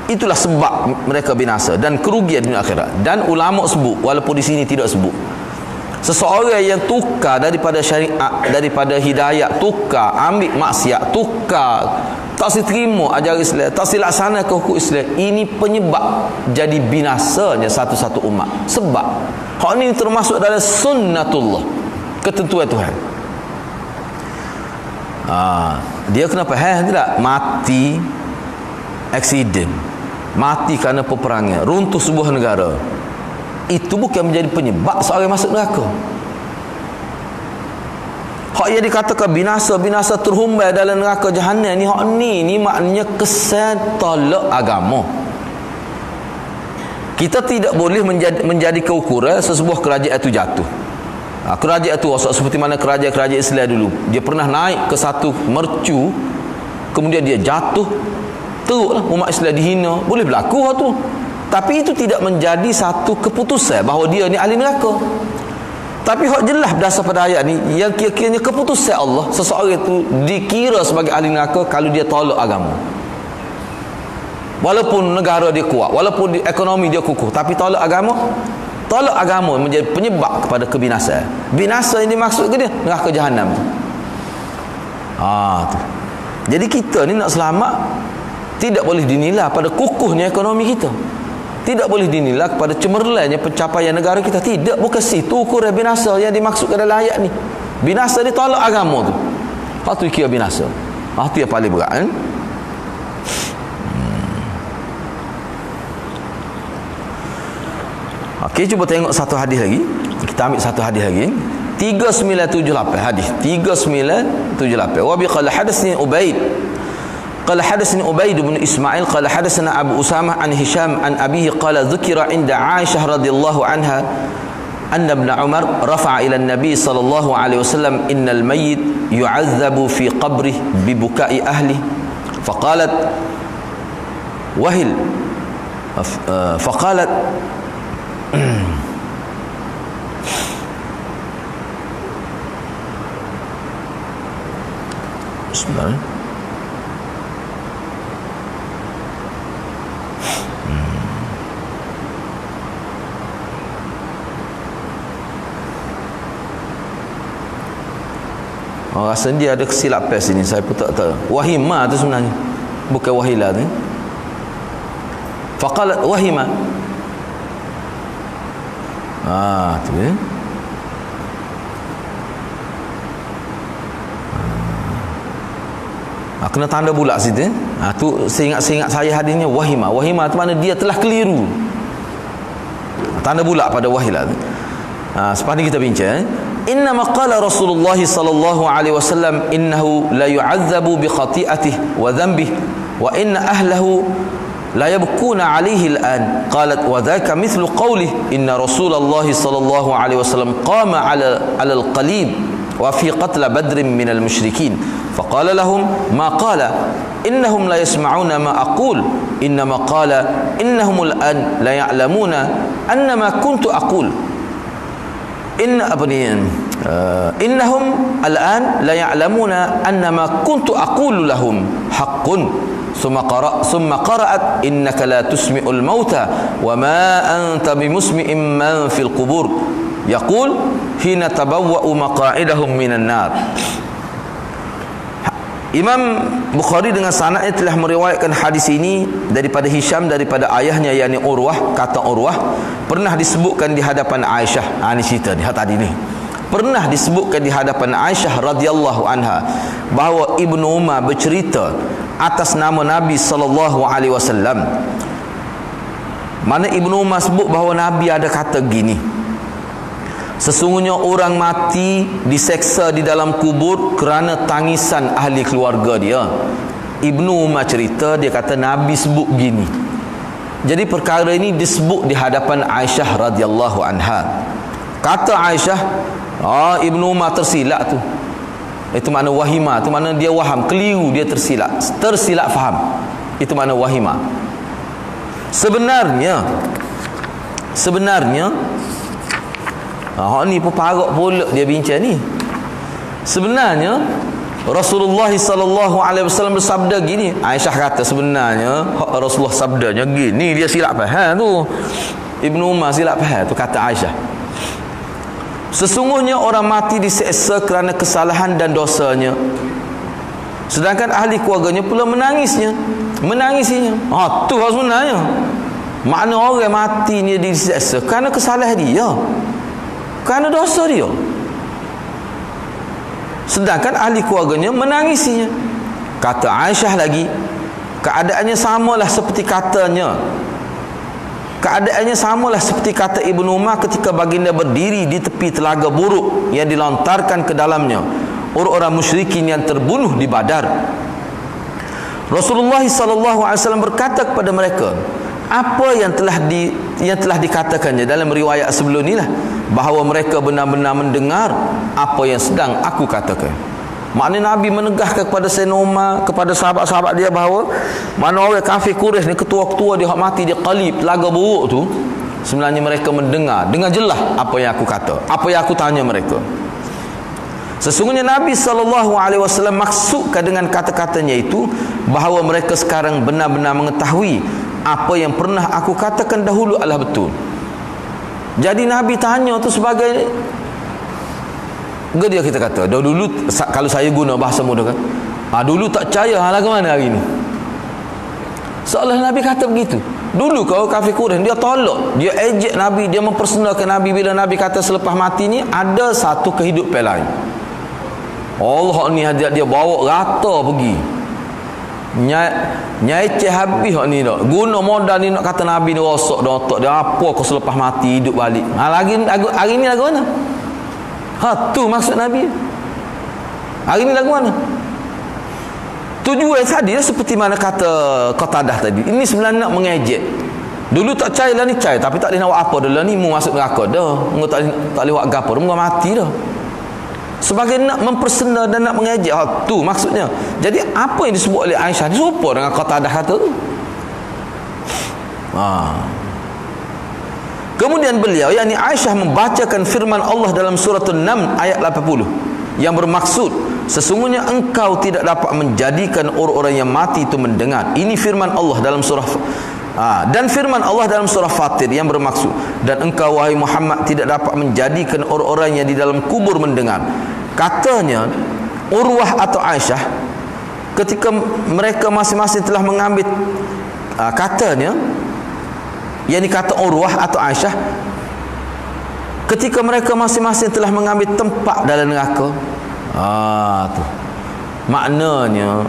Itulah sebab mereka binasa dan kerugian dunia akhirat. Dan ulama sebut, walaupun di sini tidak sebut, seseorang yang tukar daripada syariat, daripada hidayat, tukar ambil maksiat, tukar tak terima ajaran Islam, tak laksanakan hukum Islam, ini penyebab jadi binasanya satu-satu umat. Sebab hak ni termasuk dalam sunnatullah, ketentuan Tuhan. Dia kena faham tidak? Mati aksiden, mati kerana peperangan, runtuh sebuah negara, itu bukan menjadi penyebab seorang masuk neraka. Hak yang dikatakan binasa terhumbai dalam neraka Jahannam ni, hak ni maknanya kesan tolak agama. Kita tidak boleh menjadi keukuran sesebuah kerajaan itu jatuh. Kerajaan itu seperti mana kerajaan-kerajaan Islam dulu, dia pernah naik ke satu mercu, kemudian dia jatuh, teruklah umat Islam dihina. Boleh berlaku hak tu, tapi itu tidak menjadi satu keputusan bahawa dia ni ahli neraka. Tapi hak jelas berdasar pada ayat ni, yang kira-kiranya keputusan Allah, seseorang itu dikira sebagai ahli neraka kalau dia tolak agama. Walaupun negara dia kuat, walaupun ekonomi dia kukuh, tapi tolak agama menjadi penyebab kepada kebinasaan. Binasa yang dimaksud ke dia neraka Jahannam tu. Tu. Jadi kita ni nak selamat tidak boleh dinilai pada kukuhnya ekonomi kita, tidak boleh dinilai kepada cemerlangnya pencapaian negara kita. Tidak, bukan situ ukuran binasa yang dimaksudkan dalam ayat ni. Binasa dia tolak agama tu, hak tu kira binasa. Tu yang paling berat kan? Okey, cuba tengok satu hadis lagi. Kita ambil satu hadis lagi. 3978 hadis 3978. Wa bi qala hadatsani Ubaid qala hadatsani Ubaid bin Ismail qala hadatsana Abu Usamah an Hisham an abihi qala dzukira inda Aisyah radhiyallahu anha anna ibn Umar rafa'a ila an-nabi sallallahu alaihi wasallam innal mayyit yu'adzabu fi qabrihi bi buka'i ahli faqalat wahil faqalat Bismillah. Rasa dia ada kesilapan sini, saya pun tak tahu. Wahimah tu sebenarnya, bukan wahila tu. Faqalat wahimah. Tu ya. Kena tanda bulat situ. Tu seingat saya hadisnya wahimah. Wahimah tu mana dia telah keliru. Tanda bulat pada wahilah tu. Sepas ni kita bincang. Inna maqala Rasulullah sallallahu alaihi wasallam innahu la yu'adzabu bi khati'atihi wa dhanbihi wa inna ahlahu la yabkuna alaihi al-an. Qalat wa dhaka mithlu qawlihi inna Rasulullah sallallahu alaihi wasallam qama ala al-qalib wa fi qatl badr min al-musyrikin faqala lahum ma qala innahum la yasma'una ma aqul innama qala innahum al-an la ya'lamuna annama kuntu aqul innahum al'an la ya'lamuna annama kuntu aqulu lahum haqqun summa qara'at innaka la tusmi'ul mauta wa ma anta bimusmi'in man fil qubur yaqul hina tabawwa'u maqa'idahum minan nar. Imam Bukhari dengan sanadnya telah meriwayatkan hadis ini daripada Hisham, daripada ayahnya yakni Urwah. Kata Urwah, pernah disebutkan di hadapan Aisyah. Ini cerita ni tadi ni. Pernah disebutkan di hadapan Aisyah radhiyallahu anha bahawa Ibnu Umar bercerita atas nama Nabi sallallahu alaihi wasallam. Mana Ibnu Umar sebut bahawa Nabi ada kata gini, sesungguhnya orang mati diseksa di dalam kubur kerana tangisan ahli keluarga dia. Ibnu Umar cerita, dia kata Nabi sebut gini. Jadi perkara ini disebut di hadapan Aisyah radhiyallahu anha. Kata Aisyah, Ibnu Umar tersilap tu. Itu makna wahimah, itu makna dia waham, keliru, dia tersilap faham. Itu makna wahimah. Sebenarnya ni peparok pula dia bincang ni. Sebenarnya Rasulullah sallallahu alaihi wasallam bersabda gini. Aisyah kata sebenarnya Rasulullah sabdanya gini, dia silap faham tu. Ibnu Umar silap faham tu, kata Aisyah. Sesungguhnya orang mati diseksa kerana kesalahan dan dosanya, sedangkan ahli keluarganya pula mengisinya. Tu sebenarnya makna orang mati ni diseksa kerana kesalahan dia, kerana dosa dia, sedangkan ahli keluarganya menangisinya. Kata Aisyah lagi, keadaannya samalah seperti kata Ibnu Umar ketika baginda berdiri di tepi telaga buruk yang dilontarkan ke dalamnya orang-orang musyrikin yang terbunuh di Badar. Rasulullah sallallahu alaihi wasallam berkata kepada mereka apa yang telah dikatakannya dalam riwayat sebelum inilah, bahawa mereka benar-benar mendengar apa yang sedang aku katakan. Maknanya Nabi menegahkan kepada Sayyidina Umar, kepada sahabat-sahabat dia, bahawa mana orang kafir Quraisy ni, ketua-ketua dia hak mati di Qalib, telaga buruk tu, sebenarnya mereka mendengar jelas apa yang aku kata, apa yang aku tanya mereka. Sesungguhnya Nabi SAW maksudkan dengan kata-katanya itu bahawa mereka sekarang benar-benar mengetahui apa yang pernah aku katakan dahulu adalah betul. Jadi Nabi tanya tu sebagai dia kita kata dulu, kalau saya guna bahasa mudah kan, dulu tak percaya, lah ke mana hari ni? Seolah Nabi kata begitu. Dulu kau kafir Quraisy, dia tolak, dia ejek Nabi, dia mempersendakan Nabi bila Nabi kata selepas mati ni ada satu kehidupan lain. Allah ni dia bawa rata pergi. Nyai habis hak ni dak. Guna modal ni nak kata Nabi ni rosak dah otak dia, apa kau selepas mati hidup balik. Lagi hari ni lagu mana? Tu maksud Nabi. Hari ni lagu mana? Tujuan tadi seperti mana kata Qatadah tadi. Ini sebenarnya nak mengejek. Dulu tak percaya lah ni percaya, tapi tak boleh nak buat apa dah ni mu masuk neraka dah. Mu tak boleh buat gapo dah, mu mati dah. Sebagai nak mempersenda dan nak mengejek. Tu maksudnya. Jadi apa yang disebut oleh Aisyah ni serupa dengan Qatadah kata tu. Kemudian beliau, yakni Aisyah, membacakan firman Allah dalam surah An-Naml ayat 80 yang bermaksud sesungguhnya engkau tidak dapat menjadikan orang-orang yang mati itu mendengar. Ini firman Allah dalam surah dan firman Allah dalam surah Fatir yang bermaksud dan engkau wahai Muhammad tidak dapat menjadikan orang-orang yang di dalam kubur mendengar. Katanya Urwah atau Aisyah ketika mereka masing-masing telah mengambil katanya, yang kata Urwah atau Aisyah, ketika mereka masing-masing telah mengambil tempat dalam neraka. Tu maknanya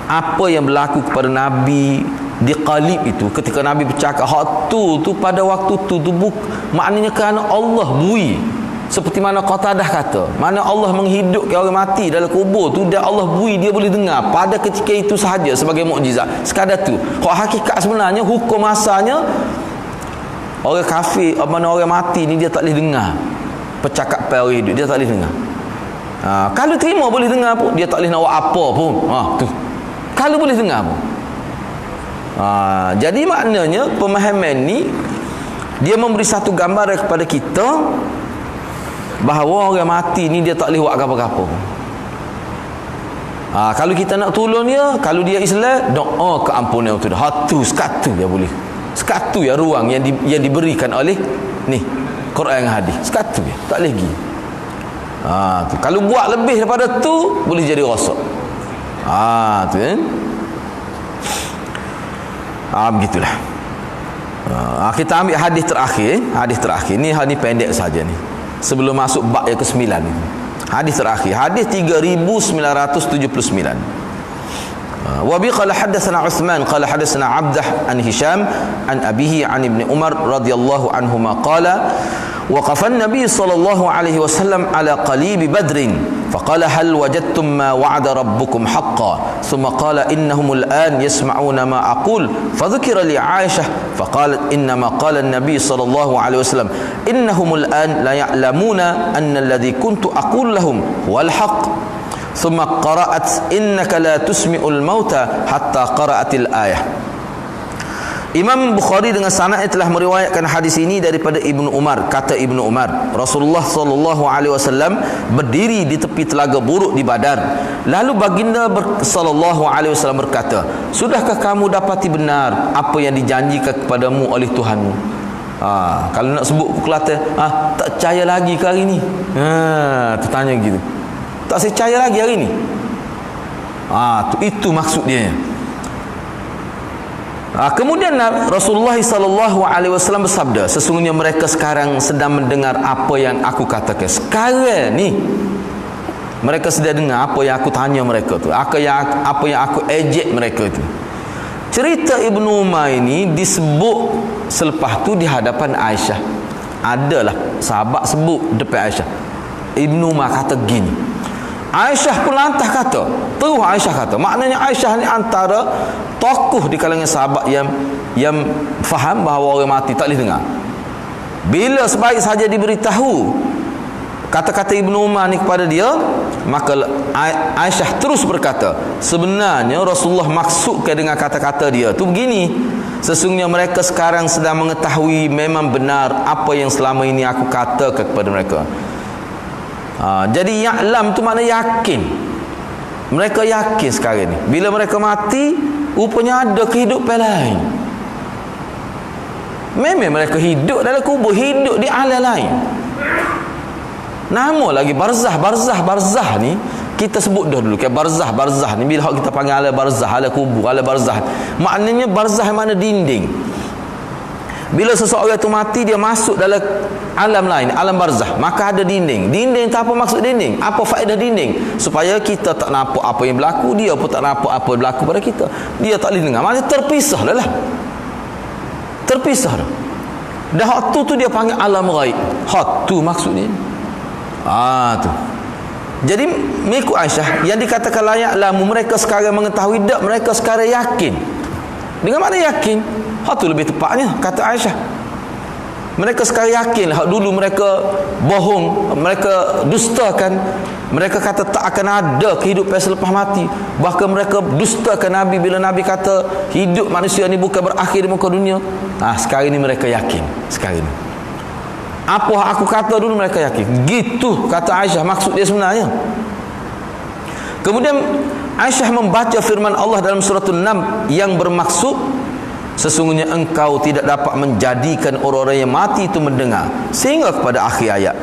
apa yang berlaku kepada Nabi di Qalib itu, ketika Nabi bercakap tu pada waktu tu maknanya kerana Allah bui, seperti mana Qatadah kata, mana Allah menghidupkan orang mati dalam kubur tu, dan Allah bui, dia boleh dengar pada ketika itu sahaja sebagai mukjizat. Sekadar tu. Kalau hakikat sebenarnya, hukum asalnya orang kafir, mana orang mati ni dia tak boleh dengar percakapan orang hidup, dia tak boleh dengar. Kalau terima boleh dengar pun, dia tak boleh nak buat apa pun. Tu. Kalau boleh dengar pun. Jadi maknanya pemahaman ni dia memberi satu gambaran kepada kita bahawa orang mati ni dia tak boleh buat apa-apa. Kalau kita nak tolong dia, kalau dia Islam, doa keampunan itu dah. Hatu sekatu dia boleh. Sekatu ya ruang yang diberikan oleh ni Quran dan hadis. Sekatu ya, tak lagi. Tu. Kalau buat lebih daripada tu boleh jadi rosak. Tu kan. Begitulah. Kita ambil hadis terakhir. Hadis terakhir ni pendek saja ni. Sebelum masuk bab yang ke-9 ni. Hadis terakhir, hadis 3979. Wa bi qala hadatsana Uthman qala hadatsana Abdah an Hisham an abihi an Ibn Umar radhiyallahu anhuma qala waqafa an-nabiy sallallahu alaihi wasallam ala qalib Badr faqala hal wajadtum ma wa'ada rabbukum haqqan thumma qala innahum al-an yasma'una ma aqul fadhukira li Aisyah faqalat inna ma qala an-nabiy sallallahu alaihi wasallam innahum al-an la ya'lamuna anna alladhi kuntu aqul lahum wal haqq thumma qara'at innaka la tusmi'ul mauta hatta qara'atil ayah. Imam Bukhari dengan sanadnya telah meriwayatkan hadis ini daripada Ibnu Umar. Kata Ibnu Umar, Rasulullah sallallahu alaihi wasallam berdiri di tepi telaga buruk di Badar. Lalu baginda sallallahu alaihi wasallam berkata, "Sudahkah kamu dapati benar apa yang dijanjikan kepadamu oleh Tuhanmu?" Kalau nak sebut Kelantan, tak percaya lagi ke hari ni? Tertanya gitu. Tak percaya lagi hari ni. Itu maksud dia. Kemudian Rasulullah sallallahu alaihi wasallam bersabda, sesungguhnya mereka sekarang sedang mendengar apa yang aku katakan. Sekarang ni mereka sedang dengar apa yang aku tanya mereka tu, apa yang aku ejek mereka tu. Cerita Ibnu Umar ini disebut selepas tu di hadapan Aisyah. Adalah sahabat sebut depan Aisyah. Ibnu Umar kata gini. Aisyah pun lantah kata. Terus Aisyah kata. Maknanya Aisyah ni antara tokoh di kalangan sahabat yang faham bahawa orang mati tak boleh dengar. Bila sebaik saja diberitahu kata-kata Ibnu Umar ni kepada dia, maka Aisyah terus berkata, sebenarnya Rasulullah maksudkan dengan kata-kata dia tu begini, sesungguhnya mereka sekarang sedang mengetahui memang benar apa yang selama ini aku katakan kepada mereka. Jadi ya'lam tu makna yakin. Mereka yakin sekarang ni bila mereka mati rupanya ada kehidupan lain. Memang mereka hidup dalam kubur, hidup di alam lain. Nama lagi barzah ni kita sebut dah dulu. Kayak barzah ni bila kita panggil alam barzah, alam kubur, alam barzah. Maknanya barzah mana dinding. Bila seseorang itu mati, dia masuk dalam alam lain, alam barzah, maka ada dinding. Dinding tak apa maksud dinding? Apa faedah dinding? Supaya kita tak nampak apa yang berlaku, dia pun tak nampak apa yang berlaku pada kita. Dia tak boleh dengar. Maksudnya terpisah dah lah. Terpisah dah. Dah hak tu dia panggil alam ghaib. Hak tu maksudnya. Tu. Jadi mengikut Aisyah yang dikatakan layak lamu, mereka sekarang mengetahui tak, mereka sekarang yakin. Dengan mana yakin? Hak tu lebih tepatnya kata Aisyah. Mereka sekarang yakin hak dulu mereka bohong, mereka dustakan, mereka kata tak akan ada kehidupan selepas mati. Bahkan mereka dustakan Nabi bila Nabi kata hidup manusia ni bukan berakhir di muka dunia. Sekarang ni mereka yakin. Sekarang ni apa aku kata dulu mereka yakin. Gitu kata Aisyah maksud dia sebenarnya. Kemudian Aisyah membaca firman Allah dalam surah An-Naml yang bermaksud, sesungguhnya engkau tidak dapat menjadikan orang-orang yang mati itu mendengar, sehingga kepada akhir ayat.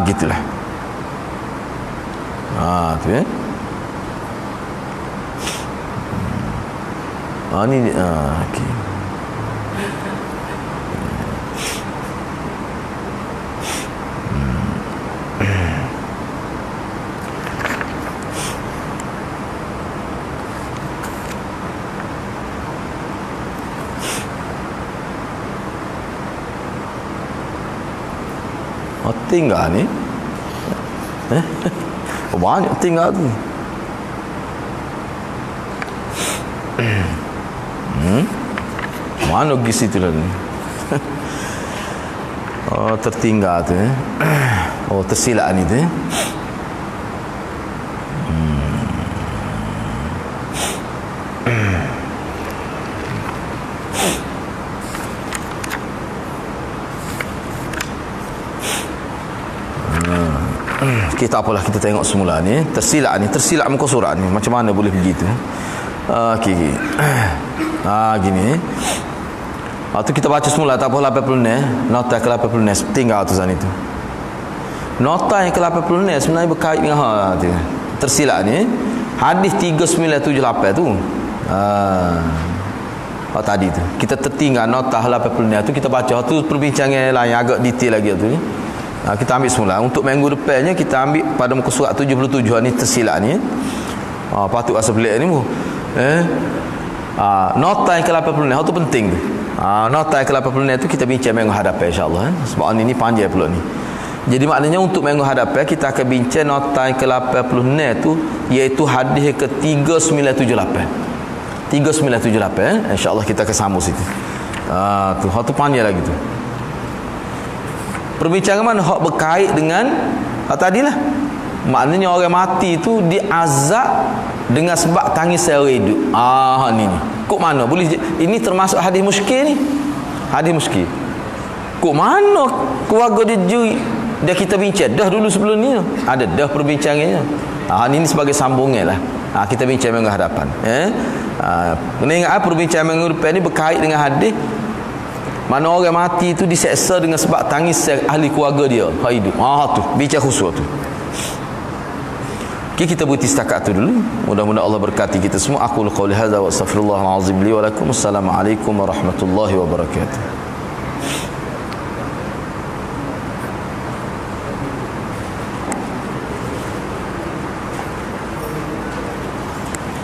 Gitulah. Tu ya. Ni okey. Tinggal ni banyak tinggal tu. Mana pergi situ lah ni. Tertinggal tu tersilap ni tu. Kita apalah, kita tengok semula ni. Tersilap muka surat ni. Macam mana boleh begitu? Okey. Gini. Tu kita baca semula, tak apa 80 ni. Nota ke 80 ni tinggal tu sana itu. Nota yang ke 80 ni sebenarnya berkait dengan tu. Tersilap ni hadis 3978 tu. Tadi tu kita tertinggal nota 80 ni tu, kita baca tu perbincangan lain agak detail lagi tu ni. Kita ambil semula. Untuk minggu depannya kita ambil pada muka surat 77 ni tersilap ni. Patut rasa pelik ni nota yang ke 80 ni tu penting tu. Nota yang ke 80 ni tu kita bincang minggu hadapan insya-Allah sebab ni panjang pula ni. Jadi maknanya untuk minggu hadapan kita akan bincang nota yang ke 80 ni tu, iaitu hadis ke 3978. 3978 insya-Allah kita akan sambung situ. Tu panjang lagi tu. Perbincangan mana hak berkait dengan tadilah. Maknanya orang mati tu diazab dengan sebab tangis saya hidup. Ni. Kok mana boleh ini termasuk hadis muskil ni? Hadis muskil. Kok mana keluarga dia kita bincang dah dulu sebelum ni. Ada dah perbincangannya. Ini sebagai sambungan lah. Kita bincang minggu hadapan. Kena ingat perbincangan minggu depan ni berkait dengan hadis mana orang mati tu diseksa dengan sebab tangis ahli keluarga dia hidup. Tu bincang khusus tu. Okay, kita berhenti setakat tu dulu. Mudah-mudahan Allah berkati kita semua. Aku qauli hadza wa astaghfirullahal azim li wa lakum. Assalamualaikum warahmatullahi wabarakatuh.